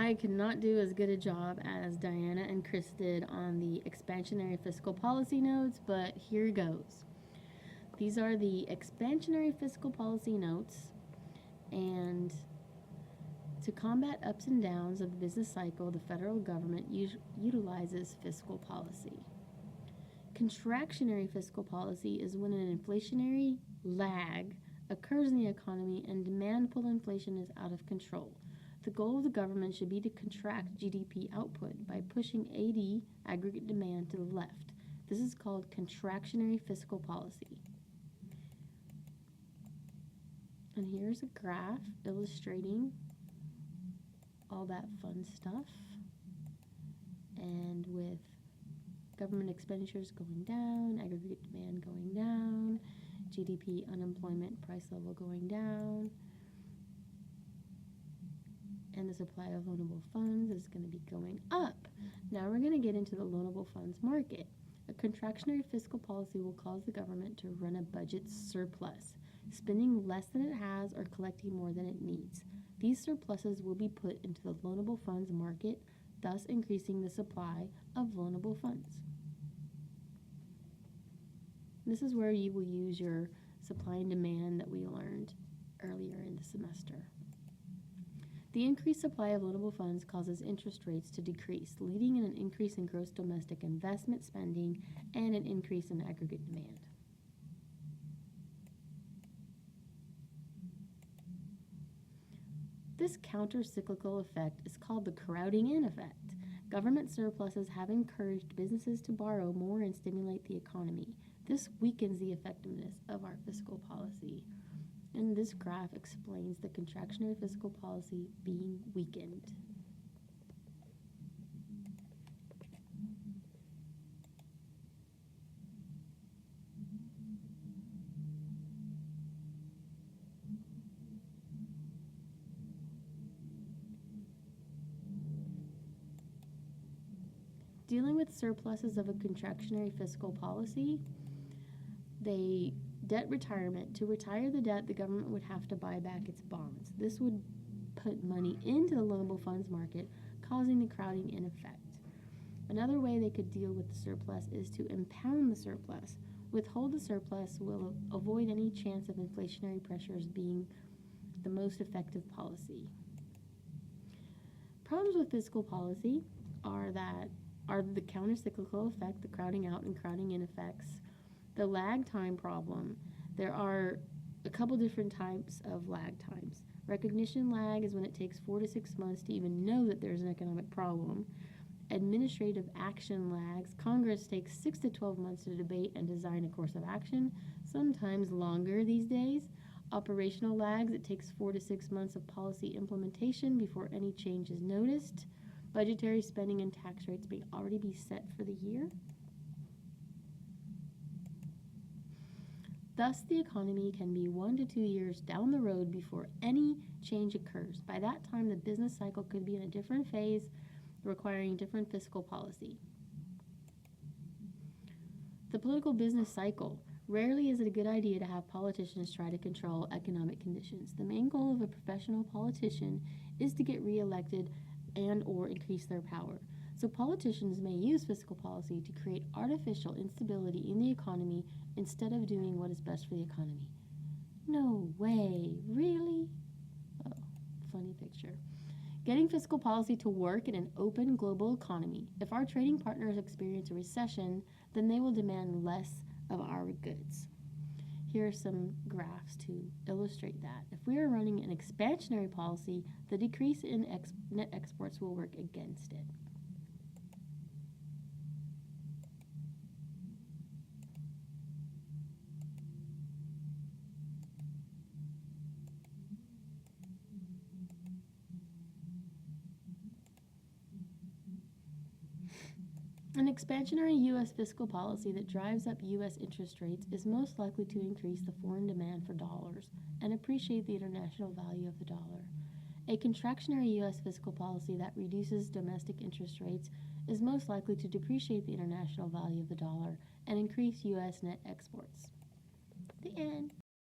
I could not do as good a job as Diana and Chris did on the expansionary fiscal policy notes, but here goes. These are the expansionary fiscal policy notes, and to combat ups and downs of the business cycle, the federal government utilizes fiscal policy. Contractionary fiscal policy is when an inflationary lag occurs in the economy and demand pull inflation is out of control. The goal of the government should be to contract GDP output by pushing AD, aggregate demand, to the left. This is called contractionary fiscal policy. And here's a graph illustrating all that fun stuff. And with government expenditures going down, aggregate demand going down, GDP, unemployment, price level going down, and the supply of loanable funds is going to be going up. Now we're going to get into the loanable funds market. A contractionary fiscal policy will cause the government to run a budget surplus, spending less than it has or collecting more than it needs. These surpluses will be put into the loanable funds market, thus increasing the supply of loanable funds. This is where you will use your supply and demand that we learned earlier in the semester. The increased supply of loanable funds causes interest rates to decrease, leading in an increase in gross domestic investment spending and an increase in aggregate demand. This counter-cyclical effect is called the crowding in effect. Government surpluses have encouraged businesses to borrow more and stimulate the economy. This weakens the effectiveness of our fiscal policy. And this graph explains the contractionary fiscal policy being weakened. Dealing with surpluses of a contractionary fiscal policy, debt retirement. To retire the debt, the government would have to buy back its bonds. This would put money into the loanable funds market, causing the crowding in effect. Another way they could deal with the surplus is to impound the surplus. Withhold the surplus will avoid any chance of inflationary pressures being the most effective policy. Problems with fiscal policy are the counter-cyclical effect, the crowding out and crowding in effects, the lag time problem. There are a couple different types of lag times. Recognition lag is when it takes 4 to 6 months to even know that there's an economic problem. Administrative action lags. Congress takes 6 to 12 months to debate and design a course of action, sometimes longer these days. Operational lags. It takes 4 to 6 months of policy implementation before any change is noticed. Budgetary spending and tax rates may already be set for the year. Thus, the economy can be 1 to 2 years down the road before any change occurs. By that time, the business cycle could be in a different phase, requiring different fiscal policy. The political business cycle. Rarely is it a good idea to have politicians try to control economic conditions. The main goal of a professional politician is to get reelected and or increase their power. So politicians may use fiscal policy to create artificial instability in the economy instead of doing what is best for the economy. No way, really? Oh, funny picture. Getting fiscal policy to work in an open global economy. If our trading partners experience a recession, then they will demand less of our goods. Here are some graphs to illustrate that. If we are running an expansionary policy, the decrease in net exports will work against it. An expansionary U.S. fiscal policy that drives up U.S. interest rates is most likely to increase the foreign demand for dollars and appreciate the international value of the dollar. A contractionary U.S. fiscal policy that reduces domestic interest rates is most likely to depreciate the international value of the dollar and increase U.S. net exports. The end.